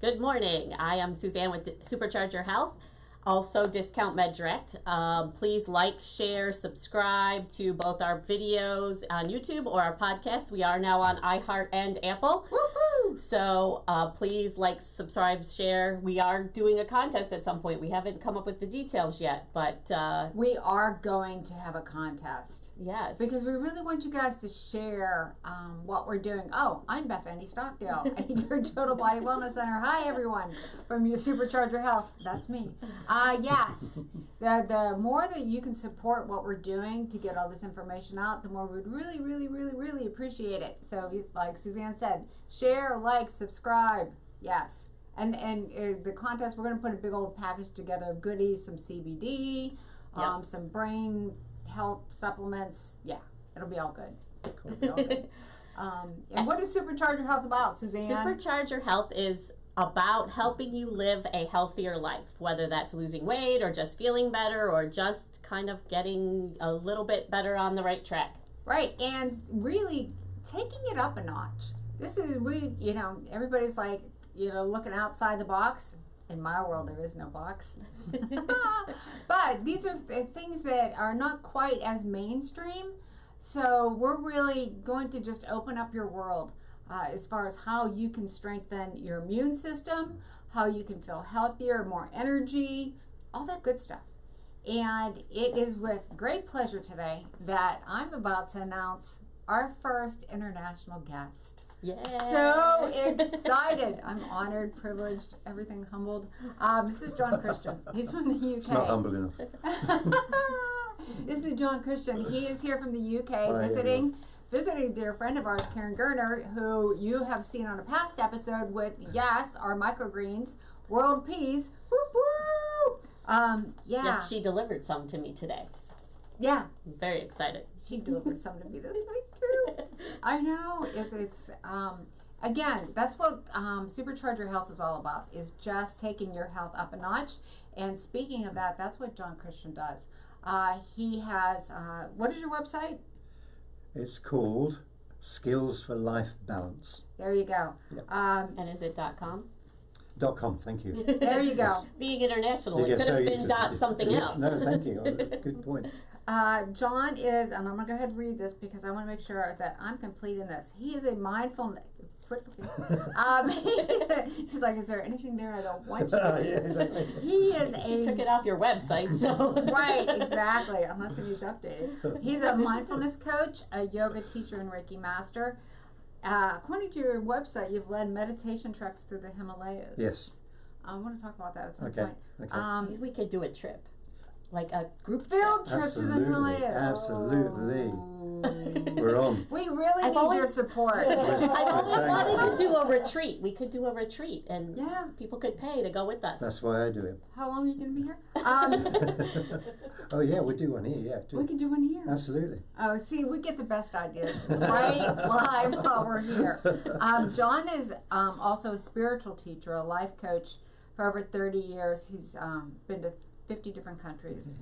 Good morning. I am Suzanne with Supercharge Your Health, also Discount MedDirect. Please like, share, subscribe to both our videos on YouTube or our podcast. We are now on iHeart and Apple. Woohoo! So please like, subscribe, share. We are doing a contest at some point. We haven't come up with the details yet, but we are going to have a contest. Yes. Because we really want you guys to share what we're doing. Oh, I'm Bethany Stockdale at your Total Body Wellness Center. Hi, everyone, from your Supercharger Health. That's me. Yes, the more that you can support what we're doing to get all this information out, the more we'd really appreciate it. So, like Suzanne said, share, like, subscribe. Yes. And the contest, we're going to put a big old package together of goodies, some CBD, some brain health supplements. Yeah, it'll be all good. It'll be all good. And what is Supercharger Health about, Suzanne? Supercharger Health is about helping you live a healthier life, whether that's losing weight or just feeling better or just kind of getting a little bit better on the right track. Right, and really taking it up a notch. This is, everybody's like, looking outside the box. In my world, there is no box. But these are things that are not quite as mainstream. So we're really going to just open up your world as far as how you can strengthen your immune system, how you can feel healthier, more energy, all that good stuff. And it is with great pleasure today that I'm about to announce our first international guest. Yay. So excited. I'm honored, privileged, everything humbled. This is John Christian. He's from the UK. It's not humble enough. This is John Christian. He is here from the UK Hi, visiting a dear friend of ours, Karen Gerner, who you have seen on a past episode with, our microgreens, world peas. Whoop, whoop. Yes, she delivered some to me today. Yeah. I'm very excited. She delivered some to me this week too. I know. It's again, that's what Supercharger Health is all about, is just taking your health up a notch. And speaking of that, that's what John Christian does. He has, what is your website? It's called Skills for Life Balance. There you go. Yep. And is it .com? .com, thank you. There you go. Being international, it could have been something else. No, thank you. Good point. John is, and I'm going to go ahead and read this because I want to make sure that I'm completing this. He is a mindfulness. He's like, is there anything there I don't want you to? Yeah, exactly. She took it off your website, so. Right, exactly, unless it needs updated. He's a mindfulness coach, a yoga teacher, and Reiki master. According to your website, you've led meditation treks through the Himalayas. Yes. I want to talk about that at some Okay. point. Okay. We could do a trip, like a group Field trip. trip to the Himalayas. Absolutely. We're on. We really need your support. I've always wanted to do a retreat. We could do a retreat, and people could pay to go with us. That's why I do it. How long are you going to be here? Oh yeah, we do one here. Yeah, we can do one here. Absolutely. Oh, see, we get the best ideas right live while we're here. John is also a spiritual teacher, a life coach for over 30 years. He's been to 50 different countries.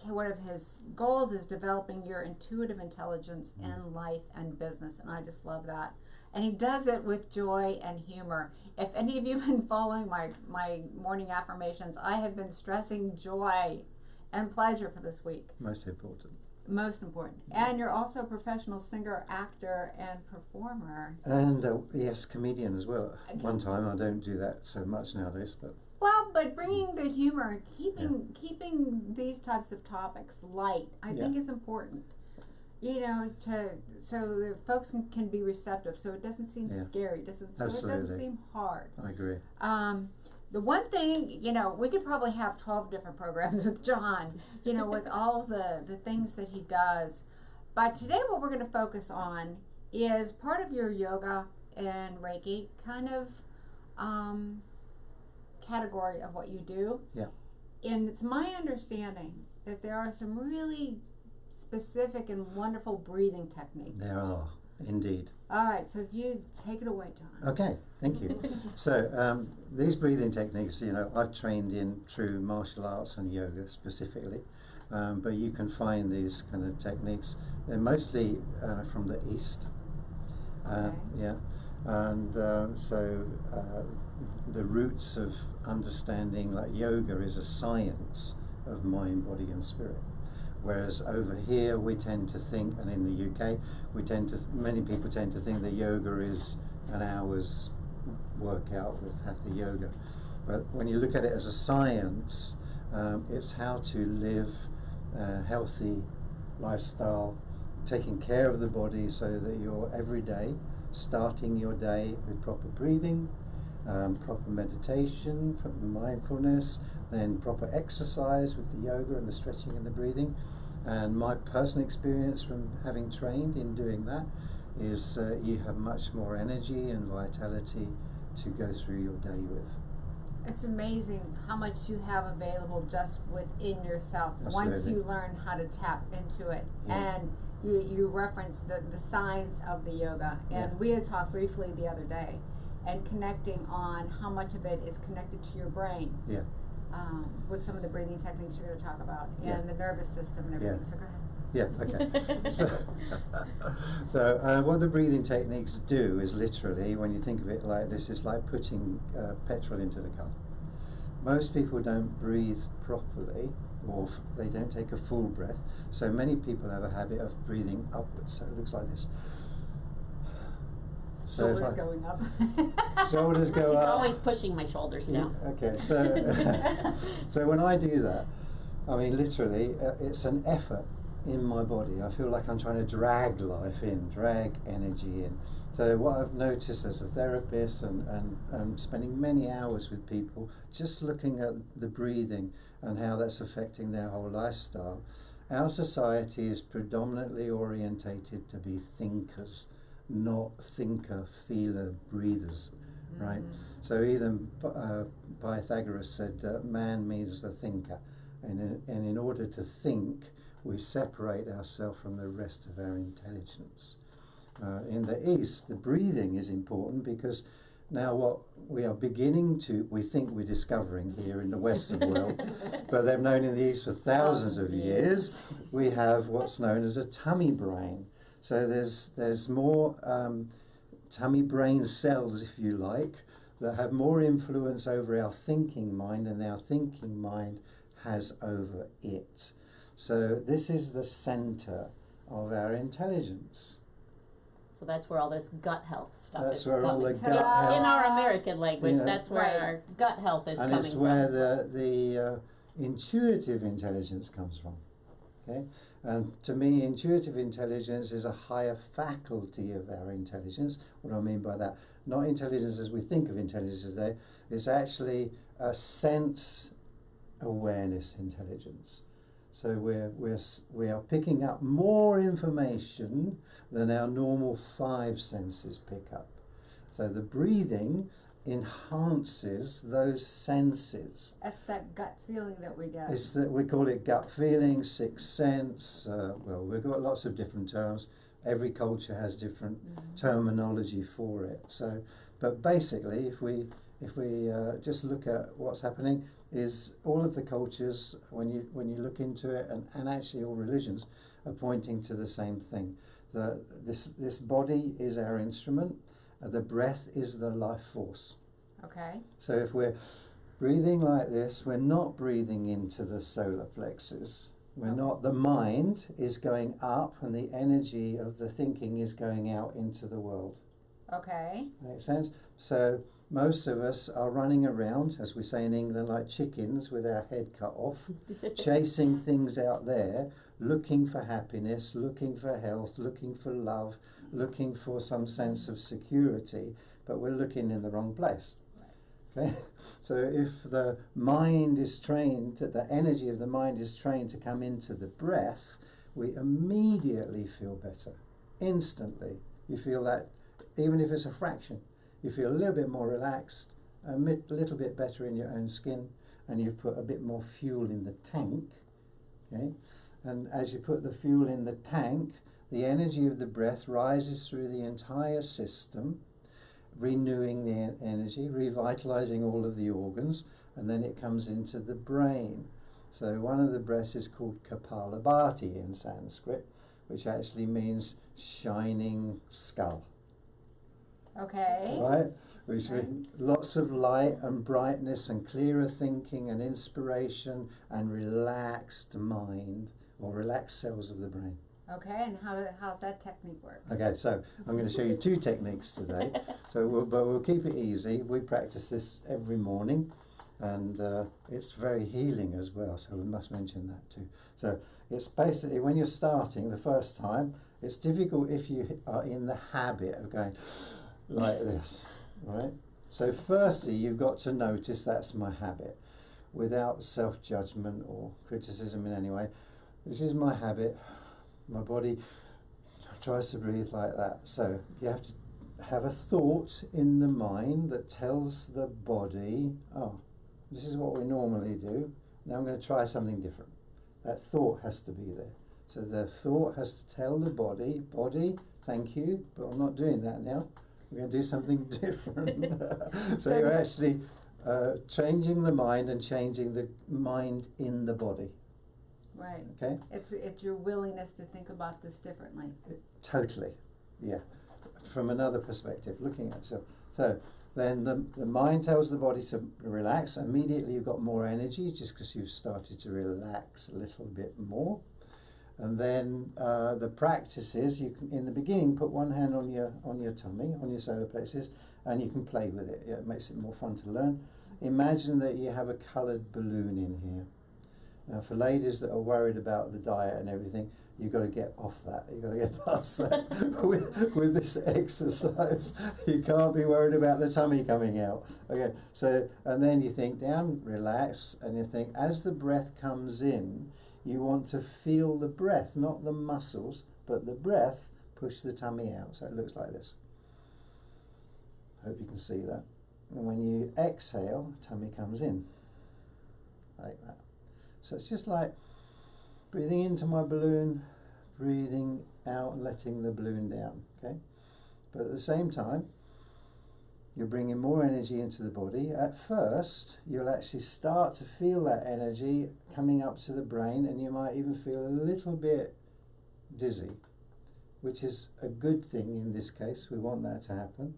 One of his goals is developing your intuitive intelligence in life and business, and I just love that. And he does it with joy and humor. If any of you have been following my morning affirmations, I have been stressing joy and pleasure for this week. Most important. Most important. And you're also a professional singer, actor, and performer. And yes, comedian as well. One time, I don't do that so much nowadays, but. Well, but bringing the humor, keeping these types of topics light, I think is important. So the folks can be receptive, so it doesn't seem scary. So it doesn't seem hard. I agree. The one thing, we could probably have 12 different programs with John, with all the things that he does. But today what we're going to focus on is part of your yoga and Reiki kind of category of what you do. Yeah. And it's my understanding that there are some really specific and wonderful breathing techniques. There are, indeed. All right, so if you take it away, John. Okay, thank you. So these breathing techniques, I've trained in through martial arts and yoga specifically, but you can find these kind of techniques. They're mostly from the East. Okay. Yeah. And the roots of understanding, like yoga, is a science of mind, body, and spirit. Whereas over here we tend to think, and in the UK, many people tend to think that yoga is an hour's workout with hatha yoga. But when you look at it as a science, it's how to live a healthy lifestyle, taking care of the body so that you're every day starting your day with proper breathing, proper meditation, proper mindfulness, then proper exercise with the yoga and the stretching and the breathing. And my personal experience from having trained in doing that is you have much more energy and vitality to go through your day with. It's amazing how much you have available just within yourself. Absolutely. Once you learn how to tap into it. Yeah. And you referenced the science of the yoga, and Yeah. we had talked briefly the other day, and connecting on how much of it is connected to your brain. Yeah. With some of the breathing techniques you're going to talk about, Yeah. and the nervous system and everything. Yeah. So go ahead. Yeah, okay. So what the breathing techniques do is literally, when you think of it like this, it's like putting petrol into the car. Most people don't breathe properly, or they don't take a full breath. So many people have a habit of breathing upwards. So it looks like this. So Shoulders going up. Shoulders go She's up. always pushing my shoulders down. Okay, so so when I do that, I mean literally, it's an effort in my body. I feel like I'm trying to drag life in, drag energy in. So what I've noticed as a therapist and spending many hours with people, just looking at the breathing and how that's affecting their whole lifestyle, our society is predominantly orientated to be thinkers, not thinker, feeler, breathers, right? So even Pythagoras said man means the thinker, and in order to think, we separate ourselves from the rest of our intelligence. In the East, the breathing is important because now what we are beginning to, we think we're discovering here in the Western world, but they've known in the East for thousands of years, we have what's known as a tummy brain. So there's more tummy brain cells, if you like, that have more influence over our thinking mind than our thinking mind has over it. So this is the center of our intelligence. So that's where all this gut health stuff That's is where all coming the from. gut health- In our American language, Yeah. that's where Right. our gut health is And coming it's from. where the intuitive intelligence comes from. Okay, and to me, intuitive intelligence is a higher faculty of our intelligence. What do I mean by that? Not intelligence as we think of intelligence today. It's actually a sense awareness intelligence. So we are picking up more information than our normal five senses pick up. So the breathing enhances those senses. That's that gut feeling that we get. It's that we call it gut feeling, sixth sense. Well, we've got lots of different terms. Every culture has different terminology for it. So, but basically, if we just look at what's happening, is all of the cultures, when you look into it, and actually all religions, are pointing to the same thing. This body is our instrument. The breath is the life force. Okay. So if we're breathing like this, we're not breathing into the solar plexus. We're not. The mind is going up, and the energy of the thinking is going out into the world. Okay. Make sense? So most of us are running around, as we say in England, like chickens with our head cut off, chasing things out there, looking for happiness, looking for health, looking for love, looking for some sense of security, but we're looking in the wrong place. Okay? So if the mind is trained, the energy of the mind is trained to come into the breath, we immediately feel better. Instantly. You feel that, even if it's a fraction, you feel a little bit more relaxed, a little bit better in your own skin, and you've put a bit more fuel in the tank. Okay? And as you put the fuel in the tank, the energy of the breath rises through the entire system, renewing the energy, revitalizing all of the organs, and then it comes into the brain. So one of the breaths is called Kapalabhati in Sanskrit, which actually means shining skull. Okay. Right? Which lots of light and brightness and clearer thinking and inspiration and relaxed mind or relaxed cells of the brain. Okay, and how's that technique work? Okay, so I'm going to show you 2 techniques today. But we'll keep it easy. We practice this every morning, and it's very healing as well. So we must mention that too. So it's basically when you're starting the first time. It's difficult if you are in the habit of going like this, right? So firstly, you've got to notice that's my habit, without self-judgment or criticism in any way. This is my habit. My body tries to breathe like that. So you have to have a thought in the mind that tells the body, oh, this is what we normally do. Now I'm going to try something different. That thought has to be there. So the thought has to tell the body, thank you, but I'm not doing that now. We're going to do something different. So you're actually changing the mind and changing the mind in the body. Right. Okay? It's your willingness to think about this differently. Totally, yeah. From another perspective, looking at yourself. So then the mind tells the body to relax. Immediately you've got more energy just because you've started to relax a little bit more. And then the practice is you can, in the beginning, put one hand on your tummy, on your solar plexus, and you can play with it. It makes it more fun to learn. Imagine that you have a coloured balloon in here. Now, for ladies that are worried about the diet and everything, you've got to get off that. You've got to get past that with this exercise. You can't be worried about the tummy coming out. Okay, so, and then you think down, relax, and you think as the breath comes in, you want to feel the breath, not the muscles, but the breath push the tummy out. So it looks like this. Hope you can see that. And when you exhale, tummy comes in, like that. So it's just like breathing into my balloon, breathing out and letting the balloon down, okay? But at the same time, you're bringing more energy into the body. At first, you'll actually start to feel that energy coming up to the brain, and you might even feel a little bit dizzy, which is a good thing in this case. We want that to happen.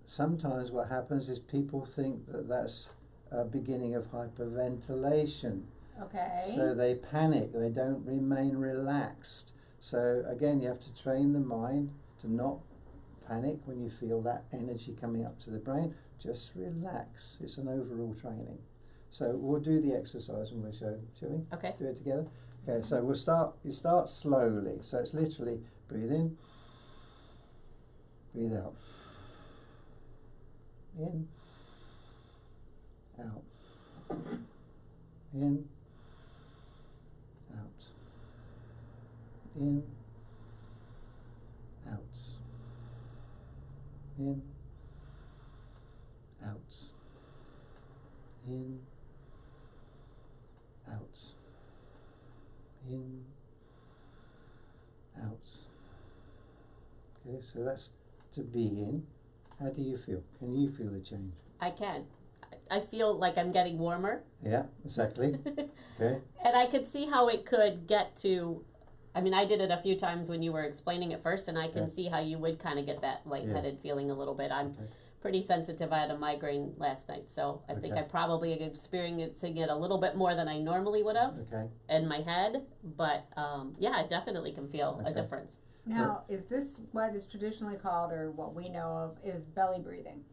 Sometimes what happens is people think that that's a beginning of hyperventilation. Okay. So they panic, they don't remain relaxed. So again, you have to train the mind to not panic when you feel that energy coming up to the brain. Just relax. It's an overall training. So we'll do the exercise and we'll show, shall we? Okay. Do it together? Okay, so you start slowly. So it's literally breathe in, breathe out. In, out. In, out. In, out. In, out. In, out. In, out. Okay, so that's to be in. How do you feel? Can you feel the change? I can. I feel like I'm getting warmer. Yeah, exactly. Okay. And I could see how it could get to, I mean, I did it a few times when you were explaining it first, and I can see how you would kind of get that lightheaded feeling a little bit. I'm pretty sensitive. I had a migraine last night, so I think I probably am experiencing it a little bit more than I normally would have in my head. But yeah, I definitely can feel a difference. Now, is this what is traditionally called, or what we know of, is belly breathing?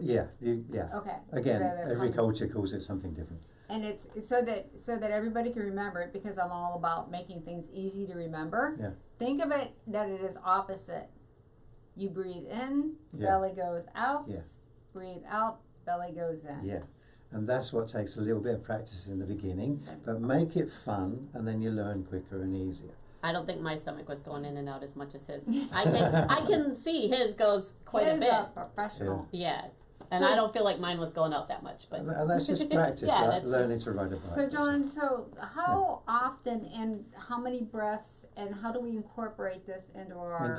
Yeah. Okay. Again, every culture calls it something different. And it's so that everybody can remember it, because I'm all about making things easy to remember. Yeah. Think of it that it is opposite. You breathe in, belly goes out. Yeah. Breathe out, belly goes in. Yeah. And that's what takes a little bit of practice in the beginning, but make it fun, and then you learn quicker and easier. I don't think my stomach was going in and out as much as his. I can see his goes quite a bit. Professional. Yeah. And I don't feel like mine was going out that much, but And that's just practice, yeah, like that's learning to ride a bike. So John, so how often and how many breaths and how do we incorporate this into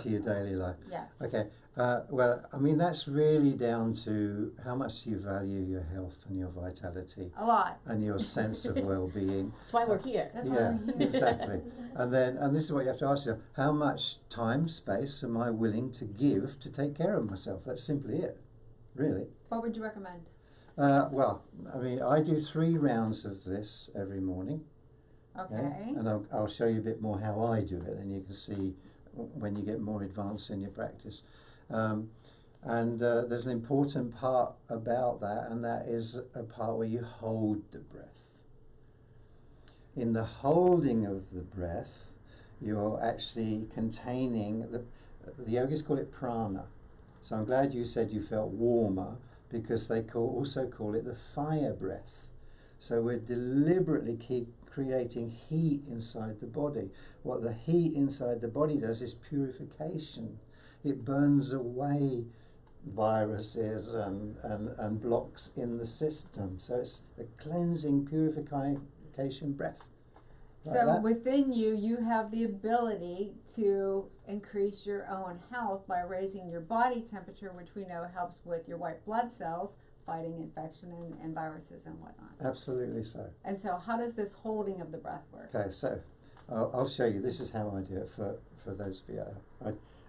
your daily life. Yes. Okay. Well, I mean, that's really down to how much you value your health and your vitality A lot. and your sense of well-being. that's why we're here. That's why Yeah, we're here. exactly. And this is what you have to ask yourself: how much time, space am I willing to give to take care of myself? That's simply it, really. What would you recommend? Well, I mean, I do 3 rounds of this every morning. Okay. And I'll show you a bit more how I do it, and you can see when you get more advanced in your practice. There's an important part about that, and that is a part where you hold the breath. In the holding of the breath, you're actually containing, the yogis call it prana. So I'm glad you said you felt warmer, because they also call it the fire breath. So we're deliberately creating heat inside the body. What the heat inside the body does is purification. It burns away viruses and blocks in the system. So it's a cleansing, purification breath. Like So that. within you, you have the ability to increase your own health by raising your body temperature, which we know helps with your white blood cells, fighting infection and viruses and whatnot. Absolutely so. And so how does this holding of the breath work? Okay, so I'll show you. This is how I do it for those of you.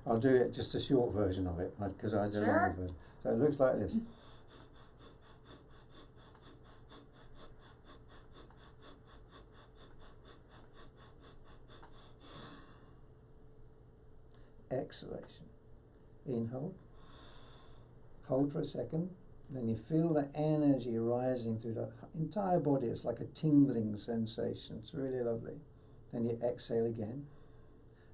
I'll do it just a short version of it, because I do a Sure. longer version. So it looks like this. Exhalation. Inhale. Hold for a second. Then you feel the energy rising through the entire body. It's like a tingling sensation. It's really lovely. Then you exhale again.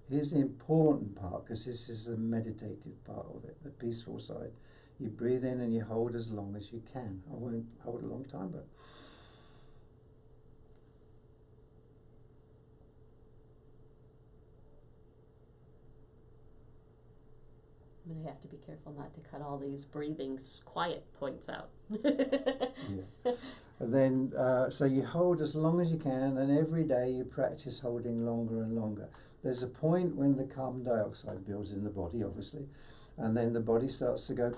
Here's the important part, because this is the meditative part of it, the peaceful side. You breathe in and you hold as long as you can. I won't hold a long time, but I'm going to have to be careful not to cut all these breathing quiet points out. yeah. And then, so you hold as long as you can, and every day you practice holding longer and longer. There's a point when the carbon dioxide builds in the body, obviously, and then the body starts to go,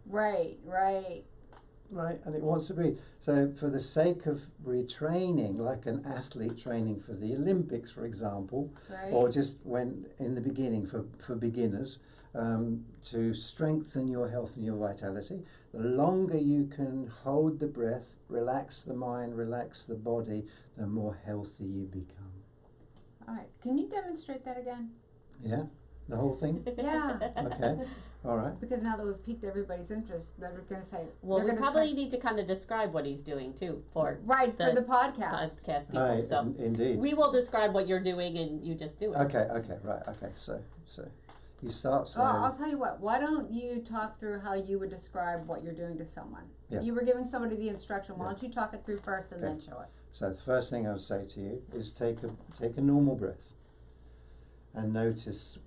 Right, and it wants to breathe. So for the sake of retraining, like an athlete training for the Olympics, for example, right. or just when in the beginning for beginners, to strengthen your health and your vitality, the longer you can hold the breath, relax the mind, relax the body, the more healthy you become. All right. Can you demonstrate that again? Yeah? The whole thing? Yeah. Okay. All right. Because now that we've piqued everybody's interest, they're going to say, Well, they're we gonna probably try- need to kind of describe what he's doing too for right, for the the podcast. podcast people. Aye, So indeed. we will describe what you're doing, and you just do it. Okay, right, okay. So you start Oh, slow. I'll tell you what. Why don't you talk through how you would describe what you're doing to someone? Yeah. You were giving somebody the instruction. Why Yeah. don't you talk it through first and Okay. then show us? So the first thing I would say to you is take a normal breath and notice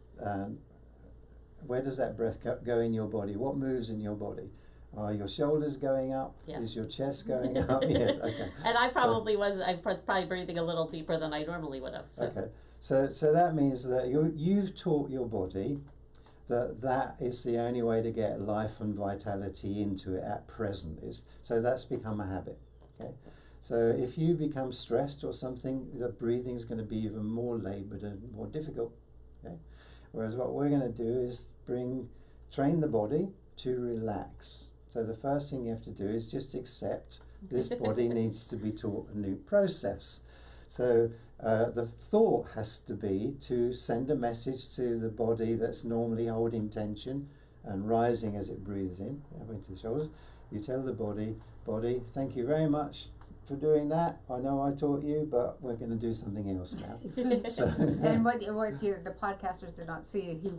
where does that breath go in your body? What moves in your body? Are your shoulders going up? Yeah. Is your chest going up? Yes, okay. And I probably I was probably breathing a little deeper than I normally would have. So. Okay. So that means that you've taught your body that is the only way to get life and vitality into it at present. So that's become a habit. Okay. So if you become stressed or something, the breathing is going to be even more laboured and more difficult. Okay. Whereas what we're going to do is train the body to relax. So the first thing you have to do is just accept this body needs to be taught a new process. So the thought has to be to send a message to the body that's normally holding tension and rising as it breathes in, up into the shoulders. You tell the body, thank you very much for doing that. I know I taught you, but we're going to do something else now. So, And what the podcasters did not see, he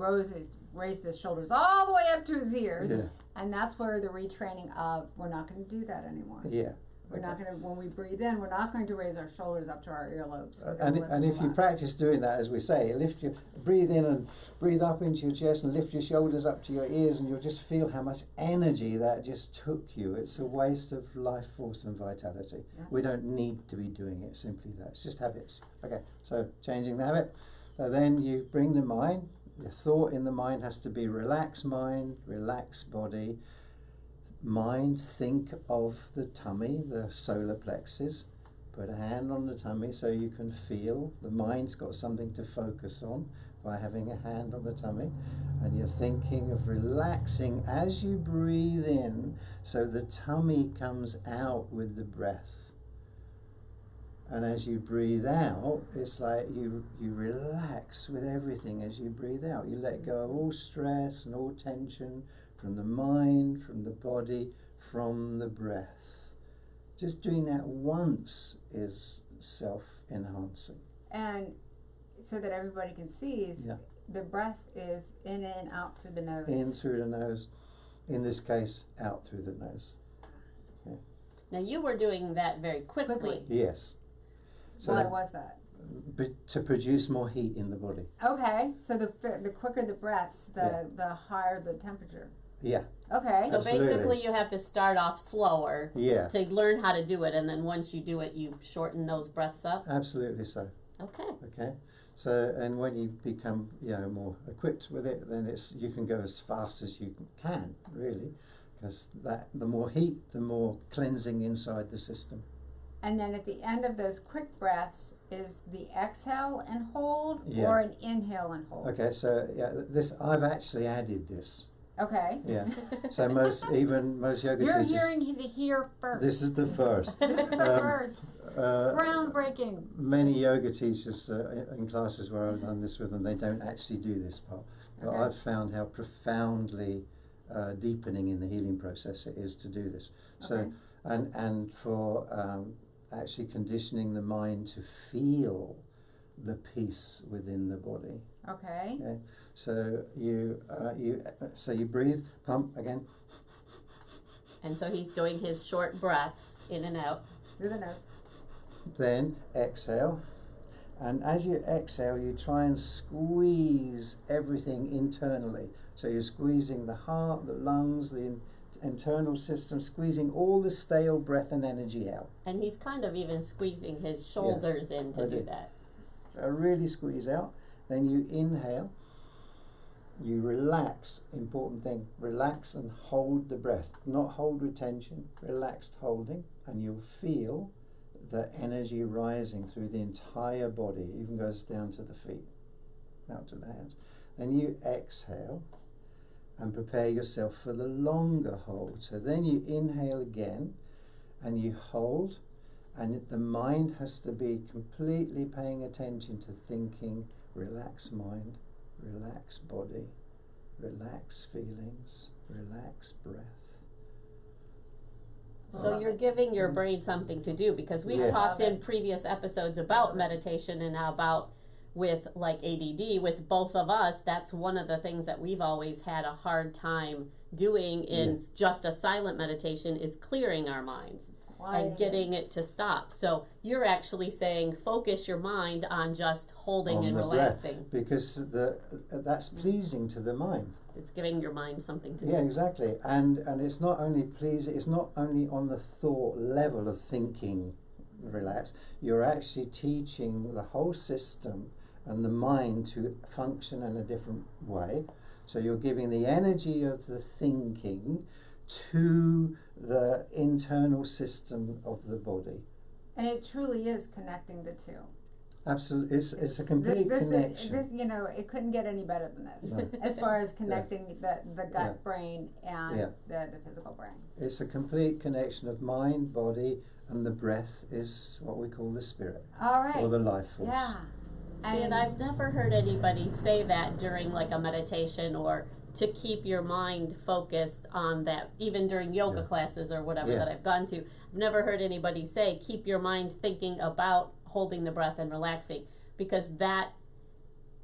raised his shoulders all the way up to his ears. Yeah. And that's where the retraining of, we're not going to do that anymore. Yeah. We're not Okay. going to, when we breathe in, we're not going to raise our shoulders up to our earlobes. We're And, gonna lift and if them you less. practice doing that, as we say, breathe in and breathe up into your chest and lift your shoulders up to your ears, and you'll just feel how much energy that just took you. It's a waste of life force and vitality. Yeah. We don't need to be doing it, simply that. It's just habits. Okay, so changing the habit. Then you bring the mind. The thought in the mind has to be relax mind, relax body. Mind, think of the tummy, the solar plexus. Put a hand on the tummy so you can feel. The mind's got something to focus on by having a hand on the tummy. And you're thinking of relaxing as you breathe in, so the tummy comes out with the breath. And as you breathe out, it's like you relax with everything as you breathe out. You let go of all stress and all tension from the mind, from the body, from the breath. Just doing that once is self-enhancing. And so that everybody can see, is Yeah. the breath is in and out through the nose. In through the nose. In this case, out through the nose. Now you were doing that very quickly. Quickly. Yes. So Why was that? to produce more heat in the body. Okay, so the quicker the breaths, the higher the temperature. Yeah. Okay. So Absolutely. basically you have to start off slower Yeah. to learn how to do it, and then once you do it, you shorten those breaths up. Absolutely so. Okay. Okay. So, and when you become, more equipped with it, then you can go as fast as you can, really, because the more heat, the more cleansing inside the system. And then at the end of those quick breaths is the exhale and hold, Yeah. or an inhale and hold. Okay. So I've actually added this. Okay. Yeah. So most yoga You're teachers. hearing it here first. This is the first. This is the first. Uh, Groundbreaking. Many yoga teachers in classes where I've done this with them, they don't actually do this part. But Okay. I've found how profoundly deepening in the healing process it is to do this. So, Okay. and for actually conditioning the mind to feel the peace within the body. Okay. Okay? So you breathe, pump again. And so he's doing his short breaths in and out. Through the nose. Then exhale, and as you exhale you try and squeeze everything internally. So you're squeezing the heart, the lungs, the internal system, squeezing all the stale breath and energy out. And he's kind of even squeezing his shoulders in to I do do. that. So really squeeze out. Then you inhale, you relax, important thing, relax and hold the breath. Not hold with tension, relaxed holding, and you'll feel the energy rising through the entire body, it even goes down to the feet, out to the hands. Then you exhale and prepare yourself for the longer hold. So then you inhale again and you hold, and the mind has to be completely paying attention to thinking, relax mind, relax body, relax feelings, relax breath. So you're giving your brain something to do, because we've Yes. talked in previous episodes about meditation and about with like ADD, with both of us, that's one of the things that we've always had a hard time doing in just a silent meditation is clearing our minds and getting it to stop. So you're actually saying focus your mind on just holding On and the relaxing. breath, because that's pleasing to the mind. It's giving your mind something to do. Yeah, exactly. And it's not only pleasing, it's not only on the thought level of thinking relax, you're actually teaching the whole system and the mind to function in a different way. So you're giving the energy of the thinking to the internal system of the body. And it truly is connecting the two. Absolutely, it's a complete connection. It couldn't get any better than this, No. as far as connecting the gut Yeah. brain and Yeah. the physical brain. It's a complete connection of mind, body, and the breath is what we call the spirit, All right. or the life force. Yeah. See, and I've never heard anybody say that during like a meditation or to keep your mind focused on that, even during yoga Yeah. classes or whatever Yeah. that I've gone to. I've never heard anybody say, keep your mind thinking about holding the breath and relaxing, because that,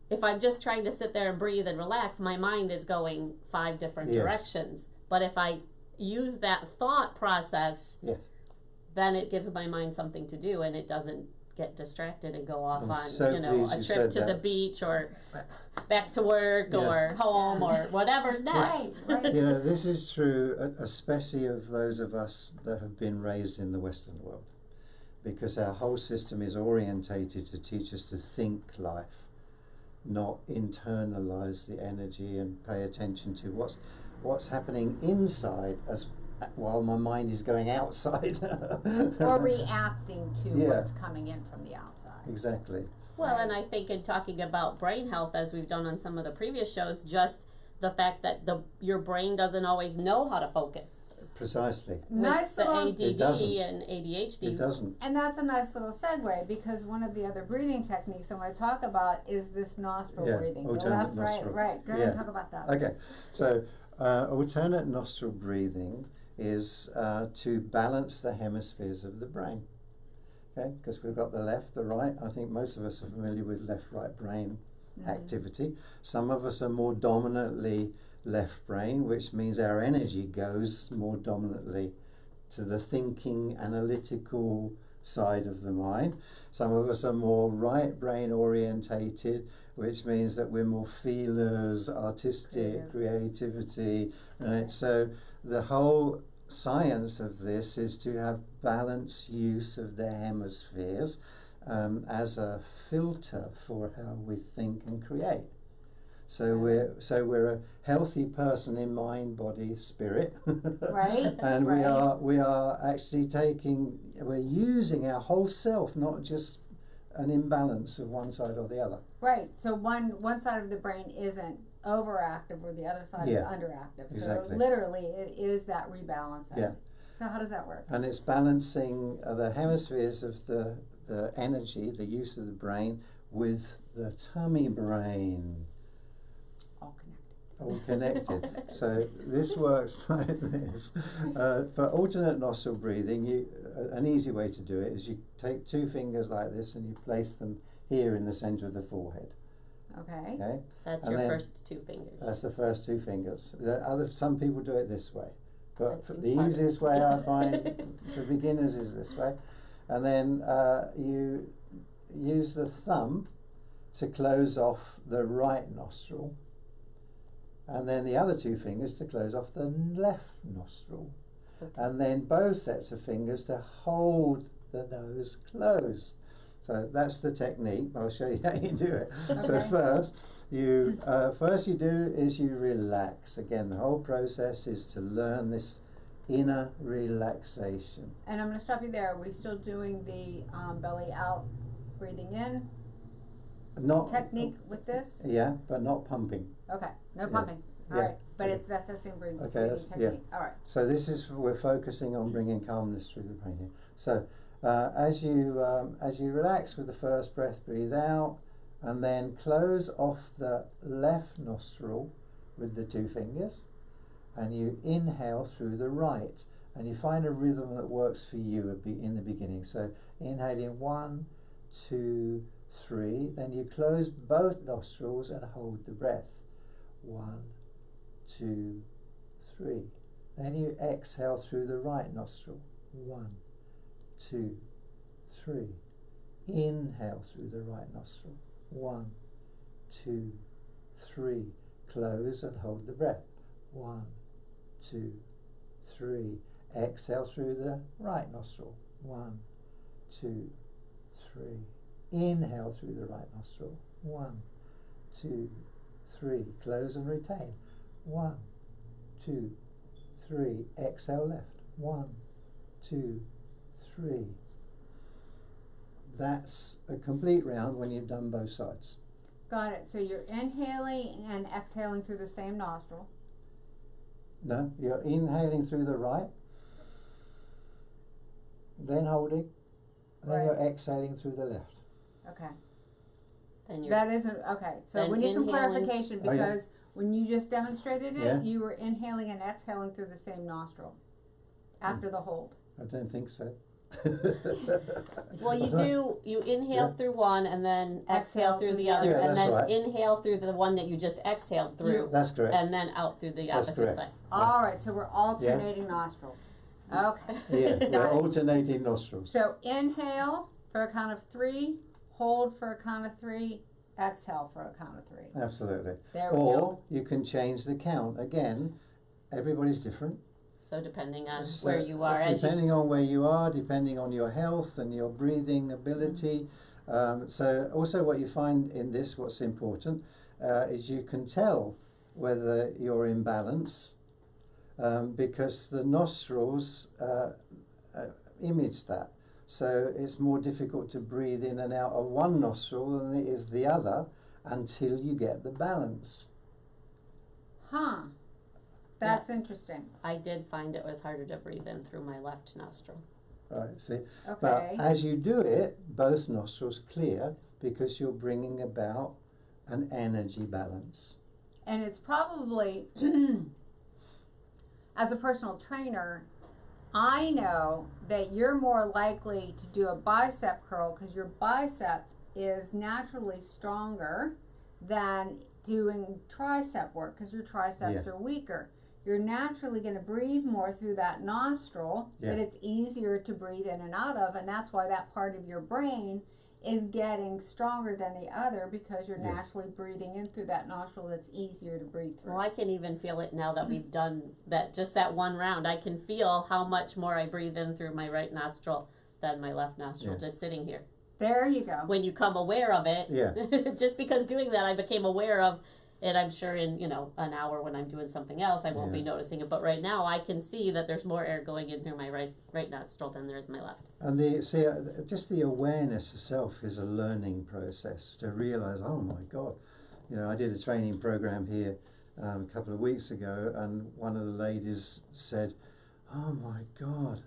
if I'm just trying to sit there and breathe and relax, my mind is going 5 different Yes. directions. But if I use that thought process, Yes. then it gives my mind something to do, and it doesn't get distracted and go off I'm on, so you know, pleased a you trip said to the that. beach or back to work Yeah. or home or whatever's next. Right, right. You know, this is true, especially of those of us that have been raised in the Western world, because our whole system is orientated to teach us to think life, not internalize the energy and pay attention to what's happening inside as while my mind is going outside. Or reacting to Yeah. what's coming in from the outside. Exactly. Well, and I think in talking about brain health, as we've done on some of the previous shows, just the fact that your brain doesn't always know how to focus. Precisely. Nice With the little, It doesn't. ADD and ADHD. It doesn't. and that's a nice little segue, because one of the other breathing techniques I want to talk about is this nostril Yeah, breathing. The alternate left, nostril. right. Go ahead and Yeah. talk about that. Okay, so alternate nostril breathing is to balance the hemispheres of the brain. Okay, because we've got the left, the right. I think most of us are familiar with left-right brain activity. Some of us are more dominantly left brain, which means our energy goes more dominantly to the thinking, analytical side of the mind. Some of us are more right brain orientated, which means that we're more feelers, artistic, creativity, right? So the whole science of this is to have balanced use of the hemispheres as a filter for how we think and create. So we're a healthy person in mind, body, spirit, Right, and right. we are actually we're using our whole self, not just an imbalance of one side or the other. Right. So one side of the brain isn't overactive, or the other side is Yeah, underactive. exactly. So literally, it is that rebalancing. Yeah. So how does that work? And it's balancing the hemispheres of the energy, the use of the brain, with the tummy brain. All connected. All connected. So this works like this. For alternate nostril breathing, an easy way to do it is you take two fingers like this and you place them here in the center of the forehead. Okay. Okay, That's And your then- first two fingers. that's the first two fingers. Some people do it this way, but That the seems harder. easiest way I find for beginners is this way. And then you use the thumb to close off the right nostril, and then the other two fingers to close off the left nostril, Okay. and then both sets of fingers to hold the nose closed. So that's the technique. I'll show you how you do it. So Okay. first you do is you relax. Again, the whole process is to learn this inner relaxation. And I'm going to stop you there. Are we still doing the belly out, breathing in Not technique with this? Yeah, but not pumping. Okay. No Yeah. pumping. All Yeah. right. But that's the same breathing, Okay, breathing that's- technique. All right. So we're focusing on bringing calmness through the brain here. So as you relax with the first breath, breathe out, and then close off the left nostril with the two fingers, and you inhale through the right, and you find a rhythm that works for you in the beginning. So inhaling 1, 2, 3, then you close both nostrils and hold the breath. 1, 2, 3. Then you exhale through the right nostril. 1, 2, 3. Inhale through the right nostril. 1, 2, 3. Close and hold the breath. 1, 2, 3. Exhale through the right nostril. 1, 2, 3. Inhale through the right nostril. 1, 2, 3. Close and retain. 1, 2, 3. Exhale left. 1, 2, 3. That's a complete round when you've done both sides. Got it. So you're inhaling and exhaling through the same nostril. No, you're inhaling through the right, then holding, then Right. you're exhaling through the left. Okay. Then you're That isn't okay. So Then we need some inhaling- clarification, Oh, yeah. because when you just demonstrated it, Yeah. you were inhaling and exhaling through the same nostril after the hold. I don't think so. well, you inhale Yeah. through one and then exhale through the other, Yeah, and that's then right. inhale through the one that you just exhaled through, That's correct. and then out through the That's opposite correct. side. All right. So we're alternating nostrils. Okay. Yeah, Got we're it. alternating nostrils. So inhale for a count of 3, hold for a count of 3, exhale for a count of 3. Absolutely. There we Or go. you can change the count. Again, everybody's different. So depending on So where you are, as you depending on where you are, depending on your health and your breathing ability. So also what you find in this, what's important, is you can tell whether you're in balance because the nostrils image that. So it's more difficult to breathe in and out of one nostril than it is the other until you get the balance. Huh. That's interesting. I did find it was harder to breathe in through my left nostril. Right, see? Okay. But as you do it, both nostrils clear because you're bringing about an energy balance. And it's probably, as a personal trainer, I know that you're more likely to do a bicep curl because your bicep is naturally stronger than doing tricep work because your triceps are weaker. You're naturally going to breathe more through that nostril that it's easier to breathe in and out of, and that's why that part of your brain is getting stronger than the other because you're naturally breathing in through that nostril that's easier to breathe through. Well, I can even feel it now that we've done that, just that one round. I can feel how much more I breathe in through my right nostril than my left nostril, just sitting here. There you go. When you come aware of it, just because doing that, I became aware of it. I'm sure in, an hour when I'm doing something else, I won't be noticing it. But right now, I can see that there's more air going in through my right nostril than there is my left. And just the awareness itself is a learning process to realize, oh my God, I did a training program here a couple of weeks ago, and one of the ladies said, oh my God,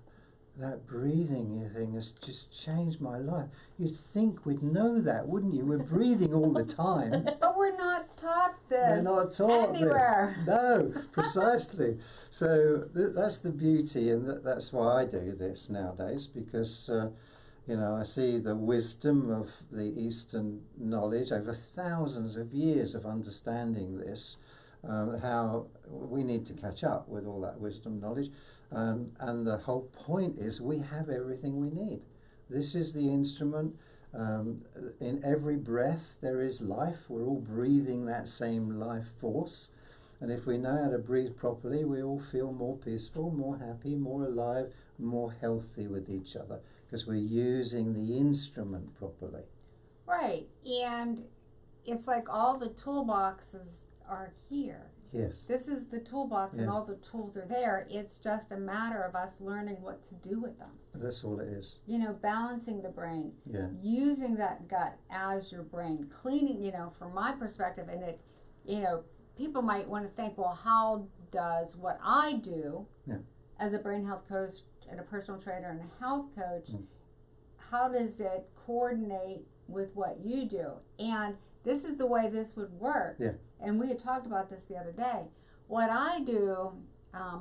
that breathing thing has just changed my life. You'd think we'd know that, wouldn't you? We're breathing all the time. But we're not taught this. We're not taught anywhere. this. No, precisely. So that's the beauty, and that's why I do this nowadays, because I see the wisdom of the Eastern knowledge over thousands of years of understanding this, how we need to catch up with all that wisdom knowledge. And the whole point is we have everything we need. This is the instrument. In every breath there is life. We're all breathing that same life force. And if we know how to breathe properly, we all feel more peaceful, more happy, more alive, more healthy with each other because we're using the instrument properly. Right. And it's like all the toolboxes are here. Yes. This is the toolbox and all the tools are there. It's just a matter of us learning what to do with them. That's all it is. Balancing the brain. Yeah. Using that gut as your brain. Cleaning, from my perspective, and it, people might want to think, well, how does what I do as a brain health coach and a personal trainer and a health coach, how does it coordinate with what you do? And this is the way this would work. Yeah. And we had talked about this the other day. What I do,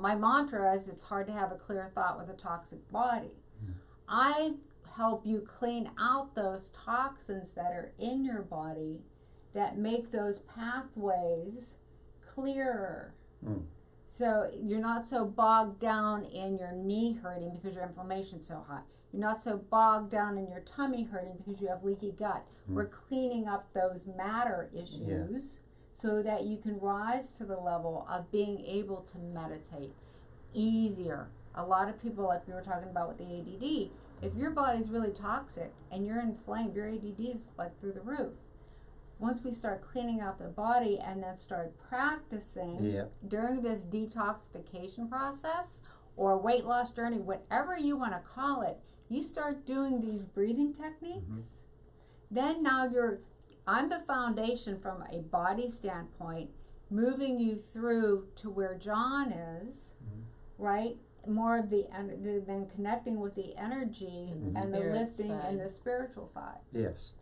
my mantra is it's hard to have a clear thought with a toxic body. I help you clean out those toxins that are in your body that make those pathways clearer. So you're not so bogged down in your knee hurting because your inflammation's so high. You're not so bogged down in your tummy hurting because you have leaky gut. We're cleaning up those matter issues so that you can rise to the level of being able to meditate easier. A lot of people, like we were talking about with the ADD, if your body's really toxic and you're inflamed, your ADD is like through the roof. Once we start cleaning out the body and then start practicing during this detoxification process or weight loss journey, whatever you want to call it, you start doing these breathing techniques, then now I'm the foundation from a body standpoint, moving you through to where John is, right? More of then connecting with the energy and the lifting and the spiritual side. Yes.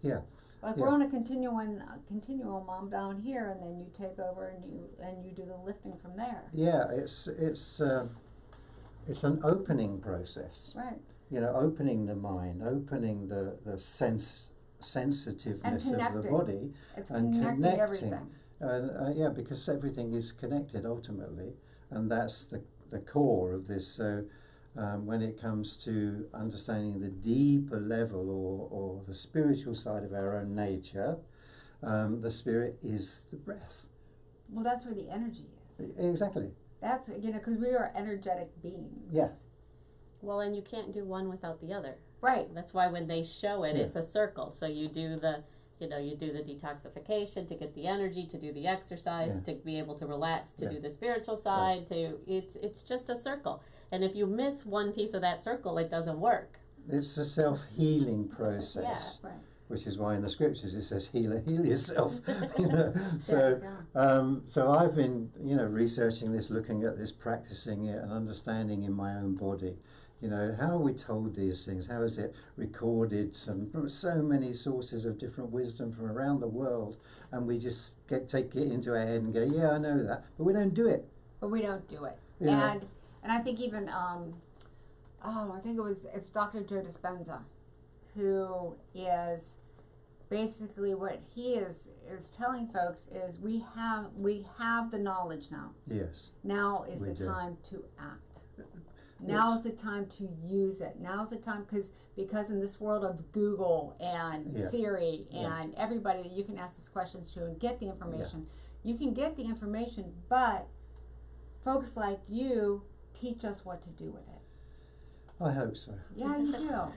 Yeah. Like we're on a continuum, I'm down here, and then you take over and you do the lifting from there. Yeah, it's an opening process. Right. Opening the mind, opening the sensitiveness of the body, It's and connecting everything. And because everything is connected ultimately, and that's the core of this. So when it comes to understanding the deeper level or the spiritual side of our own nature, the spirit is the breath. Well, that's where the energy is. Exactly. That's, because we are energetic beings. Yeah. Well, and you can't do one without the other. Right. That's why when they show it, Yeah. it's a circle. So you do the detoxification to get the energy, to do the exercise, to be able to relax, to do the spiritual side, it's just a circle. And if you miss one piece of that circle, it doesn't work. It's a self-healing process. Right. Which is why in the scriptures it says, heal yourself. So, Yeah. so I've been, researching this, looking at this, practicing it, and understanding in my own body. How are we told these things? How is it recorded? So many sources of different wisdom from around the world, and we just take it into our head and go, yeah, I know that, but we don't do it. But we don't do it. Yeah. And I think even, I think it's Dr. Joe Dispenza, who is basically what he is telling folks is we have the knowledge now. Yes. Now is We the do. time to act. Now is the time to use it. Now is the time because in this world of Google and Siri and everybody that you can ask these questions to and get the information, you can get the information, but folks like you teach us what to do with it. I hope so. Yeah, you do.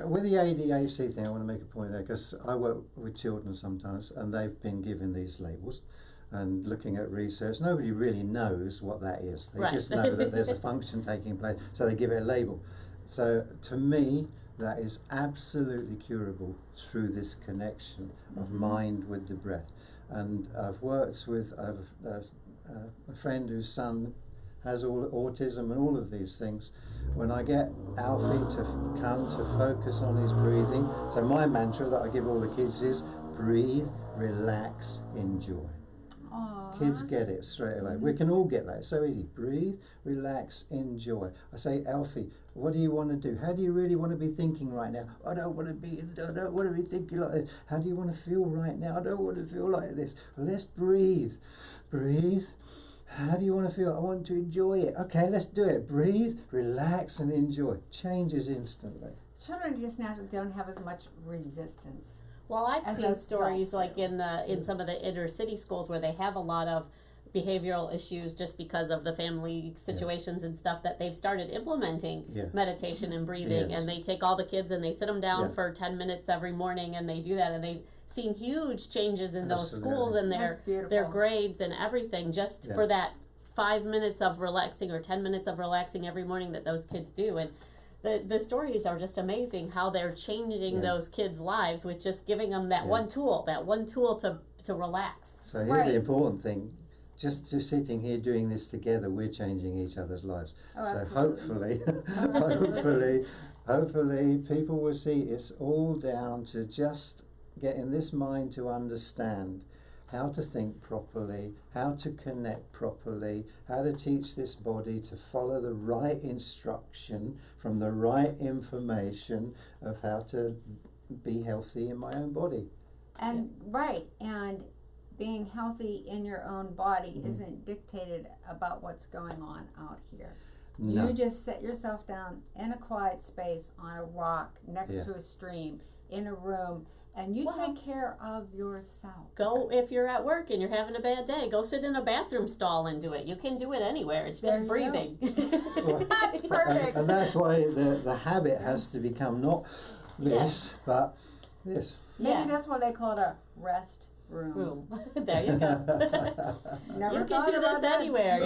With the ADHD thing, I want to make a point there, because I work with children sometimes, and they've been given these labels. And looking at research, nobody really knows what that is. They just know that there's a function taking place, so they give it a label. So to me, that is absolutely curable through this connection of mind with the breath. And I've worked with a friend whose son has autism and all of these things. When I get Alfie to come to focus on his breathing, so my mantra that I give all the kids is breathe, relax, enjoy. Aww. Kids get it straight away. We can all get that. It's so easy. Breathe, relax, enjoy. I say, Alfie, what do you want to do? How do you really want to be thinking right now? I don't want to be thinking like this. How do you want to feel right now? I don't want to feel like this. Well, let's breathe. Breathe. How do you want to feel? I want to enjoy it. Okay, let's do it. Breathe, relax, and enjoy. Changes instantly. Children just now don't have as much resistance. Well, I've As seen adults stories do. like in some of the inner city schools where they have a lot of behavioral issues just because of the family situations and stuff, that they've started implementing meditation and breathing, and they take all the kids and they sit them down for 10 minutes every morning, and they do that, and they've seen huge changes in those schools and their grades and everything just for that 5 minutes of relaxing or 10 minutes of relaxing every morning that those kids do. And the stories are just amazing how they're changing those kids' lives with just giving them that one tool to relax. So here's the important thing. Just sitting here doing this together, we're changing each other's lives. So hopefully people will see it's all down to just getting this mind to understand how to think properly, how to connect properly, how to teach this body to follow the right instruction from the right information of how to be healthy in my own body. And and being healthy in your own body isn't dictated about what's going on out here. No. You just set yourself down in a quiet space on a rock next to a stream in a room, and you take care of yourself. Go, if you're at work and you're having a bad day, go sit in a bathroom stall and do it. You can do it anywhere. It's just breathing. That's perfect. And that's why the habit has to become not this, but this. Maybe that's why they call it a rest room. There you go. Never You can thought do about this that. anywhere,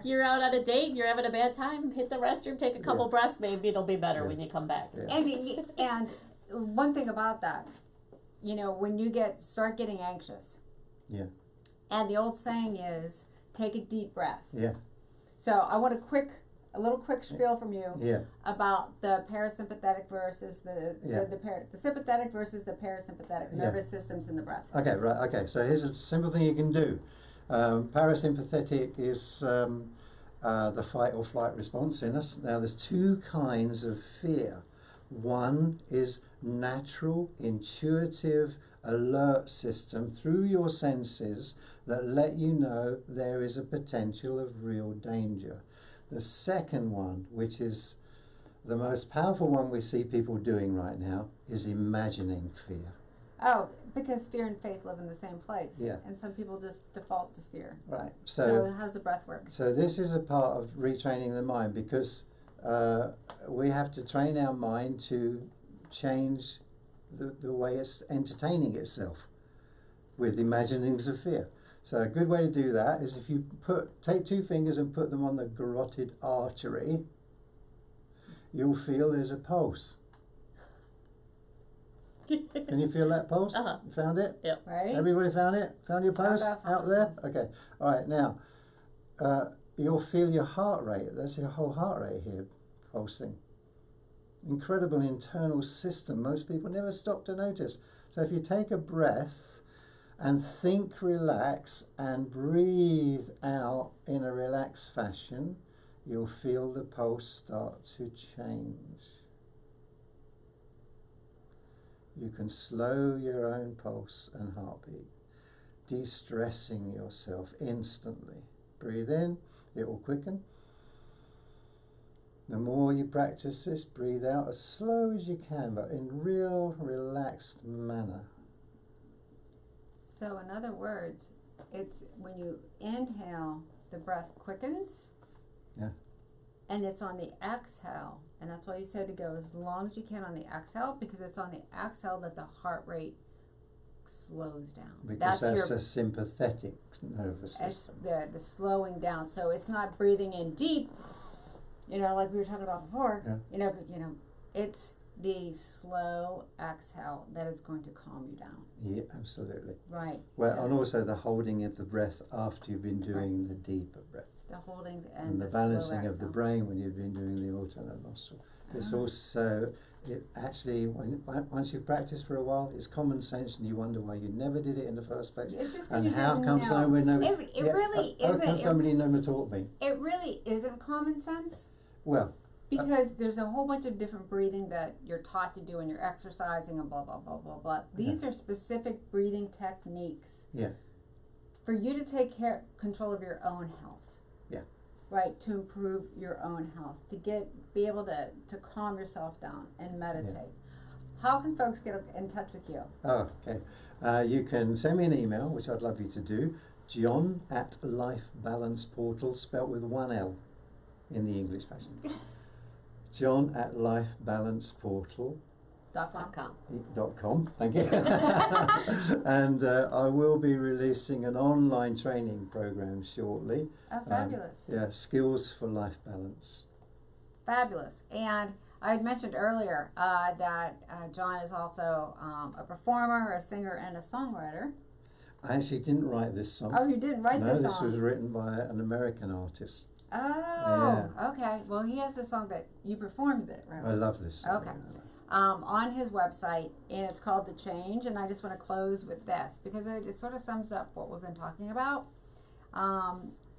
you're out on a date, you're having a bad time, hit the restroom, take a couple breaths, maybe it'll be better when you come back. And one thing about that, when you start getting anxious, and the old saying is, take a deep breath. So I want a little quick spiel from you about the parasympathetic versus the sympathetic versus the parasympathetic nervous systems in the breath. Okay, so here's a simple thing you can do. Parasympathetic is the fight or flight response in us. Now there's two kinds of fear. One is natural, intuitive, alert system through your senses that let you know there is a potential of real danger. The second one, which is the most powerful one we see people doing right now, is imagining fear. Oh, because fear and faith live in the same place. Yeah. And some people just default to fear. Right. So how does the breath work? So this is a part of retraining the mind, because we have to train our mind to change the way it's entertaining itself with imaginings of fear. So a good way to do that is if you take two fingers and put them on the carotid artery, you'll feel there's a pulse. Can you feel that pulse? Uh-huh. You found it? Yep. Right? Everybody found it? Found your pulse out there? Okay. All right. Now, you'll feel your heart rate. That's your whole heart rate here, pulsing. Incredible internal system. Most people never stop to notice. So if you take a breath and think, relax, and breathe out in a relaxed fashion, you'll feel the pulse start to change. You can slow your own pulse and heartbeat, de-stressing yourself instantly. Breathe in, it will quicken. The more you practice this, breathe out as slow as you can, but in real relaxed manner. So in other words, it's when you inhale, the breath quickens. Yeah. And it's on the exhale. And that's why you said to go as long as you can on the exhale, because it's on the exhale that the heart rate slows down. Because that's a sympathetic nervous system. It's the slowing down. So it's not breathing in deep, like we were talking about before. Yeah. It's the slow exhale that is going to calm you down. Yeah, absolutely. Right. Well, and also the holding of the breath after you've been doing the deeper breath. The holding And the balancing of the brain when you've been doing the alternate nostril. It's also, once you've practiced for a while, it's common sense and you wonder why you never did it in the first place. It's just and how come somebody never taught me? It really isn't common sense. Well, because there's a whole bunch of different breathing that you're taught to do when you're exercising and blah, blah, blah, blah, blah. These are specific breathing techniques. Yeah. For you to take control of your own health. Yeah. Right, to improve your own health, to be able to calm yourself down and meditate. Yeah. How can folks get in touch with you? Oh, okay. You can send me an email, which I'd love you to do, John@lifebalanceportal, spelt with one L in the English fashion. John@lifebalanceportal.com. Thank you. And I will be releasing an online training program shortly. Oh, fabulous. Skills for life balance. Fabulous. And I had mentioned earlier that John is also a performer, a singer, and a songwriter. I actually didn't write this song. Oh, you didn't write this song? No, this was written by an American artist. Oh, okay. Well, he has a song that you performed it, right? I love this song. Okay. On his website, and it's called The Change, and I just want to close with this because it sort of sums up what we've been talking about.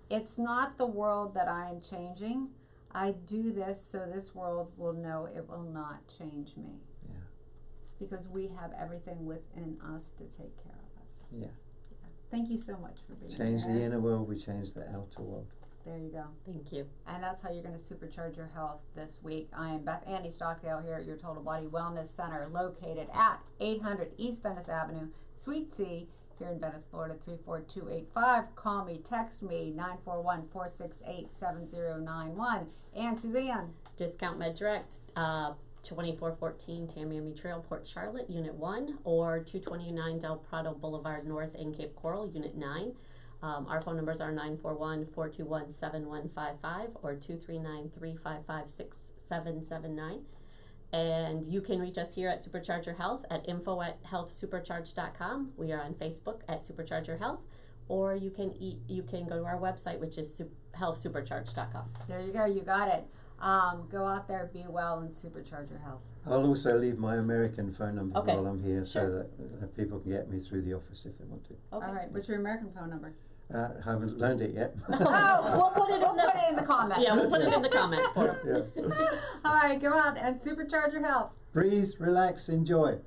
It's not the world that I am changing. I do this so this world will know it will not change me. Yeah. Because we have everything within us to take care of us. Yeah. Thank you so much for being here. Change the inner world, we change the outer world. There you go. Thank you. And that's how you're going to supercharge your health this week. I am Beth Annie Stockdale here at your Total Body Wellness Center, located at 800 East Venice Avenue, Suite C, here in Venice, Florida, 34285. Call me, text me, 941-468-7091. And Suzanne. Discount Med Direct, 2414 Tamiami Trail, Port Charlotte, Unit 1, or 229 Del Prado Boulevard North in Cape Coral, Unit 9. Our phone numbers are 941-421-7155 or 239-355-6779. And you can reach us here at Supercharge Your Health at info@healthsupercharge.com. We are on Facebook at Supercharge Your Health, or you can go to our website, which is healthsupercharge.com. There you go. You got it. Go out there, be well, and supercharge your health. I'll also leave my American phone number while I'm here, Sure. so that people can get me through the office if they want to. Okay. All right. What's your American phone number? Haven't learned it yet. We'll put it in the comments. Yeah, we'll put it in the comments for them. Yeah. All right. Go out and supercharge your health. Breathe, relax, enjoy.